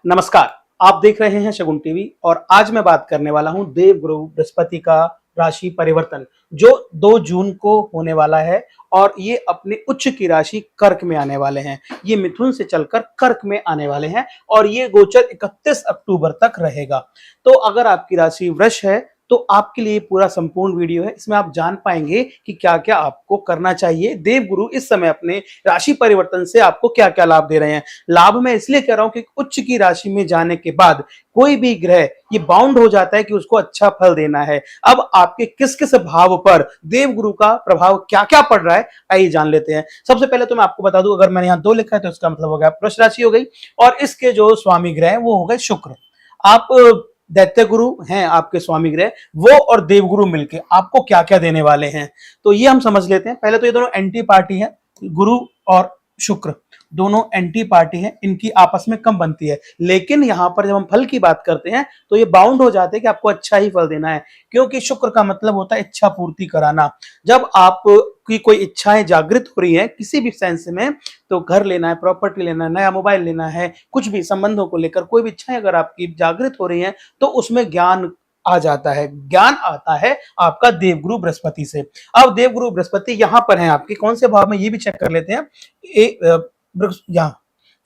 नमस्कार। आप देख रहे हैं शगुन टीवी और आज मैं बात करने वाला हूं देवगुरु बृहस्पति का राशि परिवर्तन जो 2 जून को होने वाला है और ये अपने उच्च की राशि कर्क में आने वाले हैं। ये मिथुन से चलकर कर्क में आने वाले हैं और ये गोचर 31 अक्टूबर तक रहेगा। तो अगर आपकी राशि वृष है तो आपके लिए पूरा संपूर्ण वीडियो है। इसमें आप जान पाएंगे कि क्या-क्या आपको करना चाहिए। देवगुरु इस समय अपने राशि परिवर्तन से आपको क्या-क्या लाभ दे रहे हैं। लाभ मैं इसलिए कह रहा हूं कि उच्च की राशि में जाने के बाद कोई भी ग्रह ये बाउंड हो जाता है कि उसको अच्छा फल देना है। अब आपके किस-किस भाव पर देवगुरु का प्रभाव क्या-क्या पड़ रहा है, आइए जान लेते हैं। सबसे पहले तो मैं आपको बता दूं, अगर मैंने यहाँ 2 लिखा है तो इसका मतलब हो गया वृष राशि हो गई और इसके जो स्वामी ग्रह हैं वो हो गए शुक्र। आप दैत्य गुरु हैं, आपके स्वामी ग्रह वो और देवगुरु मिलके आपको क्या क्या देने वाले हैं तो ये हम समझ लेते हैं। पहले तो ये दोनों एंटी पार्टी है, गुरु और शुक्र दोनों एंटी पार्टी हैं, इनकी आपस में कम बनती है। लेकिन यहां पर जब हम फल की बात करते हैं तो ये बाउंड हो जाते हैं कि आपको अच्छा ही फल देना है, क्योंकि शुक्र का मतलब होता है इच्छा पूर्ति कराना। जब आप की कोई इच्छाएं जागृत हो रही हैं किसी भी सेंस में, तो घर लेना है, प्रॉपर्टी लेना है, नया मोबाइल लेना है, कुछ भी संबंधों को लेकर कोई भी इच्छाएं अगर आपकी जागृत हो रही हैं तो उसमें ज्ञान आ जाता है। ज्ञान आता है आपका देवगुरु बृहस्पति से। अब देवगुरु बृहस्पति यहां पर हैं आपके कौन से भाव में, ये भी चेक कर लेते हैं। यहाँ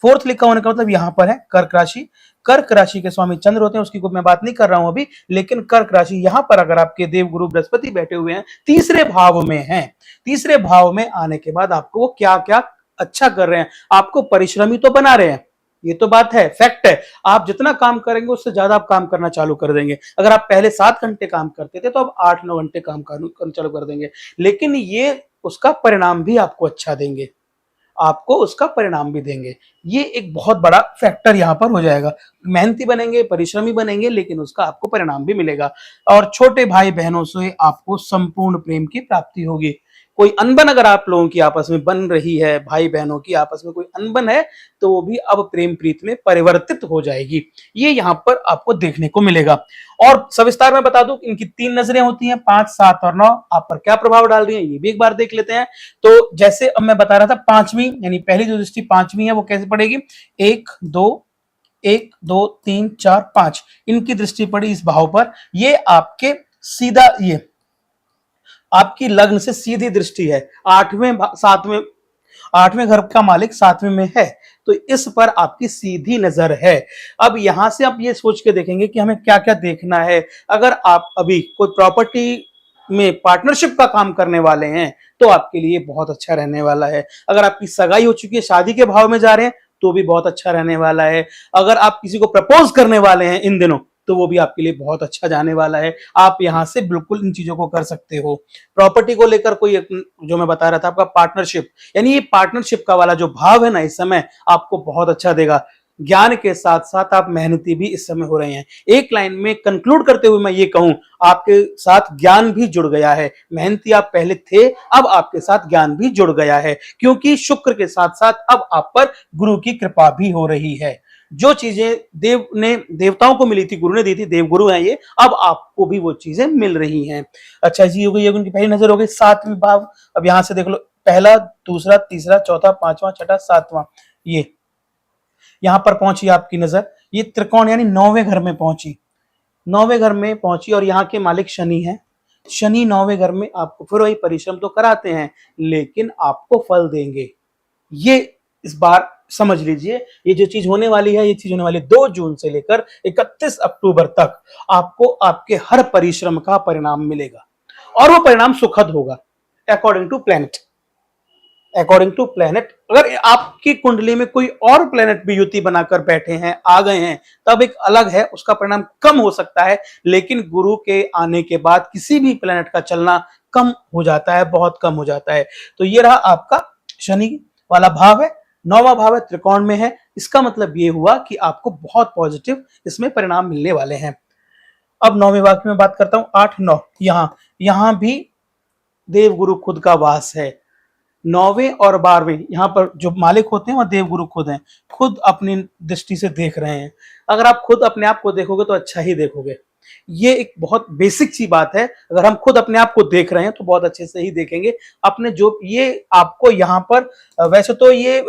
4th लिखा होने का मतलब यहां पर है कर्क राशि। कर्क राशि के स्वामी चंद्र होते हैं, उसकी मैं बात नहीं कर रहा हूं अभी, लेकिन कर्क राशि यहां पर अगर आपके देवगुरु बृहस्पति बैठे हुए हैं तीसरे भाव में हैं, तीसरे भाव में आने के बाद आपको वो क्या क्या अच्छा कर रहे हैं, आपको परिश्रमी तो बना रहे हैं। ये तो बात है, फैक्ट है। आप जितना काम करेंगे उससे ज्यादा आप काम करना चालू कर देंगे। अगर आप पहले 7 घंटे काम करते थे तो अब 8-9 घंटे काम करना चालू कर देंगे। लेकिन ये उसका परिणाम भी आपको अच्छा देंगे, आपको उसका परिणाम भी देंगे। ये एक बहुत बड़ा फैक्टर यहां पर हो जाएगा। मेहनती बनेंगे, परिश्रमी बनेंगे, लेकिन उसका आपको परिणाम भी मिलेगा। और छोटे भाई बहनों से आपको संपूर्ण प्रेम की प्राप्ति होगी। कोई अनबन अगर आप लोगों की आपस में बन रही है, भाई बहनों की आपस में कोई अनबन है, तो वो भी अब प्रेम प्रीत में परिवर्तित हो जाएगी। ये यहाँ पर आपको देखने को मिलेगा। और सविस्तार में बता दूं, इनकी 3 नजरें होती हैं, 5, 7 और 9 आप पर क्या प्रभाव डाल रही हैं ये भी एक बार देख लेते हैं। तो जैसे अब मैं बता रहा था, 5वीं यानी पहली जो दृष्टि 5वीं है वो कैसे पड़ेगी, 1 2 1 2 3 4 5 इनकी दृष्टि पड़ी इस भाव पर। ये आपके सीधा ये आपकी लग्न से सीधी दृष्टि है। 8वें घर का मालिक 7वें में है, तो इस पर आपकी सीधी नजर है। अब यहां से आप ये सोच के देखेंगे कि हमें क्या क्या देखना है। अगर आप अभी कोई प्रॉपर्टी में पार्टनरशिप का काम करने वाले हैं तो आपके लिए बहुत अच्छा रहने वाला है। अगर आपकी सगाई हो चुकी है, शादी के भाव में जा रहे हैं तो भी बहुत अच्छा रहने वाला है। अगर आप किसी को प्रपोज करने वाले हैं इन दिनों तो वो भी आपके लिए बहुत अच्छा जाने वाला है। आप यहां से बिल्कुल इन चीजों को कर सकते हो। प्रॉपर्टी को लेकर कोई जो मैं बता रहा था आपका पार्टनरशिप, यानी ये पार्टनरशिप का वाला जो भाव है ना, इस समय आपको बहुत अच्छा देगा। ज्ञान के साथ साथ आप मेहनती भी इस समय हो रहे हैं। एक लाइन में कंक्लूड करते हुए मैं ये कहूं, आपके साथ ज्ञान भी जुड़ गया है। मेहनती आप पहले थे, अब आपके साथ ज्ञान भी जुड़ गया है, क्योंकि शुक्र के साथ साथ अब आप पर गुरु की कृपा भी हो रही है। जो चीजें देवताओं को मिली थी गुरु ने दी थी, देवगुरु हैं ये, अब आपको भी वो चीजें मिल रही हैं। अच्छा जी, हो गई उनकी पहली नजर हो गई 7वीं भाव। अब यहां से देख लो, पहला, दूसरा, तीसरा, चौथा, 5वां, 6वां, 7वां, ये यहां पर पहुंची आपकी नजर। ये त्रिकोण यानी 9वें घर में पहुंची, 9वें घर में पहुंची और यहाँ के मालिक शनि है। शनि 9वें घर में आपको फिर वही परिश्रम तो कराते हैं, लेकिन आपको फल देंगे। ये इस बार समझ लीजिए, ये जो चीज होने वाली है, ये चीज होने वाली 2 जून से लेकर 31 अक्टूबर तक आपको आपके हर परिश्रम का परिणाम मिलेगा और वो परिणाम सुखद होगा। According to planet, according to planet, अगर आपकी कुंडली में कोई और प्लैनेट भी युति बनाकर बैठे हैं, आ गए हैं, तब एक अलग है, उसका परिणाम कम हो सकता है। लेकिन गुरु के आने के बाद किसी भी प्लैनेट का चलना कम हो जाता है, बहुत कम हो जाता है। तो ये रहा आपका शनि वाला भाव है, 9वां भाव है, त्रिकोण में है। इसका मतलब ये हुआ कि आपको बहुत पॉजिटिव इसमें परिणाम मिलने वाले हैं। अब 9वें भाव की मैं बात करता हूं, 8 9, यहां भी देवगुरु खुद का वास है। 9वें और 12वें यहाँ पर जो मालिक होते हैं वह देवगुरु खुद हैं, खुद अपनी दृष्टि से देख रहे हैं। अगर आप खुद अपने आप को देखोगे तो अच्छा ही देखोगे। ये एक बहुत बेसिक सी बात है। अगर हम खुद अपने आप को देख रहे हैं तो बहुत अच्छे से ही देखेंगे। अपने जो ये आपको यहाँ पर वैसे तो ये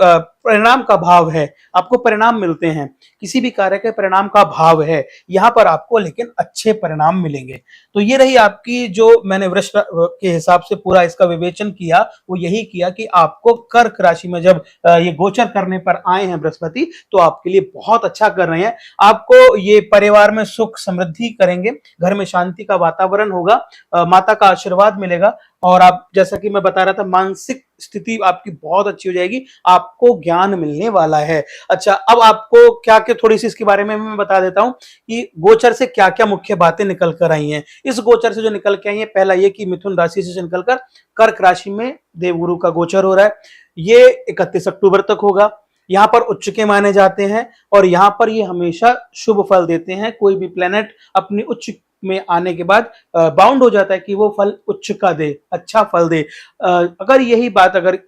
परिणाम का भाव है, आपको परिणाम मिलते हैं, किसी भी कार्य के परिणाम का भाव है, यहाँ पर आपको लेकिन अच्छे परिणाम मिलेंगे। तो ये रही आपकी, जो मैंने वृष के हिसाब से पूरा इसका विवेचन किया, वो यही किया कि आपको कर्क राशि में जब ये गोचर करने पर आए हैं बृहस्पति, तो आपके लिए बहुत अच्छा कर रहे हैं। आपको ये परिवार में सुख समृद्धि करेंगे, घर में शांति का वातावरण होगा, माता का आशीर्वाद मिलेगा, और आप, जैसा कि मैं बता रहा था, मानसिक स्थिति आपकी बहुत अच्छी हो जाएगी, आपको ज्ञान मिलने वाला है। अच्छा, अब आपको क्या क्या थोड़ी सी इसके बारे में मैं बता देता हूं कि गोचर से क्या क्या मुख्य बातें निकल कर आई हैं। इस गोचर से जो निकल के आई है, पहला ये कि मिथुन राशि से निकलकर कर्क राशि में देवगुरु का गोचर हो रहा है। ये 31 अक्टूबर तक होगा। यहाँ पर उच्च के माने जाते हैं, और यहाँ पर ये हमेशा शुभ फल देते हैं। कोई भी प्लेनेट अपनी उच्च में आने के बाद बाउंड हो जाता है कि वो फल उच्च का दे, अच्छा फल दे। अगर यही बात अगर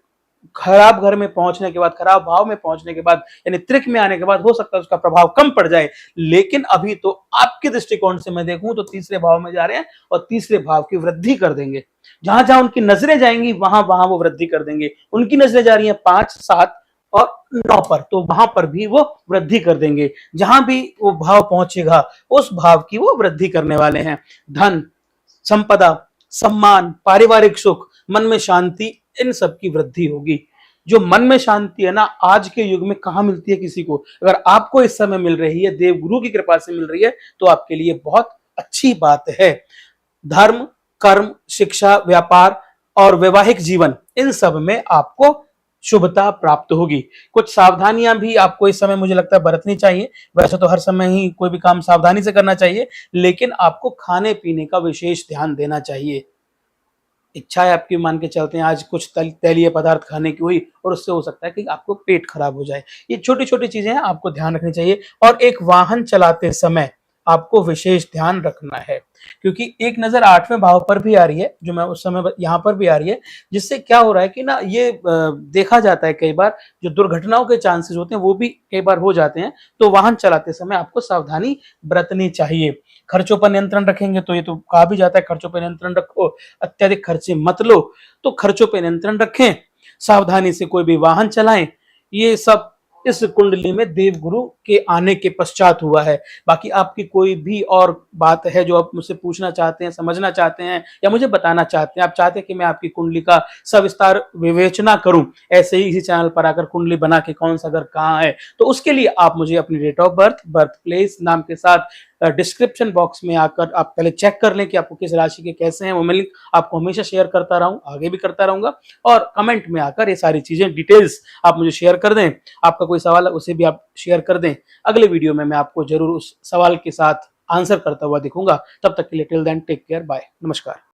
खराब घर में पहुंचने के बाद, खराब भाव में पहुंचने के बाद, यानी त्रिक में आने के बाद, हो सकता है उसका प्रभाव कम पड़ जाए, लेकिन अभी तो आपके दृष्टिकोण से मैं देखूं तो तीसरे भाव में जा रहे हैं और तीसरे भाव की वृद्धि कर देंगे। जहां जहां उनकी नजरें जाएंगी वहां वहां वो वृद्धि कर देंगे। उनकी नजरें जा रही हैं 5, 7 और 9 पर, तो वहां पर भी वो वृद्धि कर देंगे। जहां भी वो भाव पहुंचेगा उस भाव की वो वृद्धि करने वाले हैं। धन, संपदा, सम्मान, पारिवारिक सुख, मन में शांति, इन सब की वृद्धि होगी। जो मन में शांति है ना, आज के युग में कहां मिलती है किसी को। अगर आपको इस समय मिल रही है, देवगुरु की कृपा से मिल रही है, तो आपके लिए बहुत अच्छी बात है। धर्म, कर्म, शिक्षा, व्यापार और वैवाहिक जीवन, इन सब में आपको शुभता प्राप्त होगी। कुछ सावधानियां भी आपको इस समय मुझे लगता है बरतनी चाहिए। वैसे तो हर समय ही कोई भी काम सावधानी से करना चाहिए, लेकिन आपको खाने पीने का विशेष ध्यान देना चाहिए। इच्छा है आपकी, मान के चलते हैं आज कुछ तैलीय पदार्थ खाने की हुई, और उससे हो सकता है कि आपको पेट खराब हो जाए। ये छोटी छोटी चीजें हैं, आपको ध्यान रखनी चाहिए। और एक वाहन चलाते समय आपको विशेष ध्यान रखना है, क्योंकि एक नजर 8वें भाव पर भी आ रही है, जो मैं उस समय यहाँ पर भी आ रही है, जिससे क्या हो रहा है कि ना, ये देखा जाता है कई बार जो दुर्घटनाओं के चांसेस होते हैं वो भी कई बार हो जाते हैं। तो वाहन चलाते समय आपको सावधानी बरतनी चाहिए। खर्चों पर नियंत्रण रखेंगे, तो ये तो कहा भी जाता है खर्चों पर नियंत्रण रखो, अत्यधिक खर्चे मत लो। तो खर्चों पर नियंत्रण रखें, सावधानी से कोई भी वाहन चलाएं। ये सब इस कुंडली में देवगुरु के आने के पश्चात हुआ है। बाकी आपकी कोई भी और बात है जो आप मुझसे पूछना चाहते हैं, समझना चाहते हैं, या मुझे बताना चाहते हैं, आप चाहते हैं कि मैं आपकी कुंडली का सविस्तार विवेचना करूं, ऐसे ही इसी चैनल पर आकर कुंडली बना के कौन सा घर कहाँ है, तो उसके लिए आप मुझे अपनी date of birth, birth place, नाम के साथ डिस्क्रिप्शन बॉक्स में आकर आप पहले चेक कर लें कि आपको किस राशि के कैसे हैं। वो मैं लिंक आपको हमेशा शेयर करता रहूं, आगे भी करता रहूंगा। और कमेंट में आकर ये सारी चीजें, डिटेल्स आप मुझे शेयर कर दें। आपका कोई सवाल है उसे भी आप शेयर कर दें। अगले वीडियो में मैं आपको जरूर उस सवाल के साथ आंसर करता हुआ दिखूंगा। तब तक के लिए till then take care, bye, नमस्कार।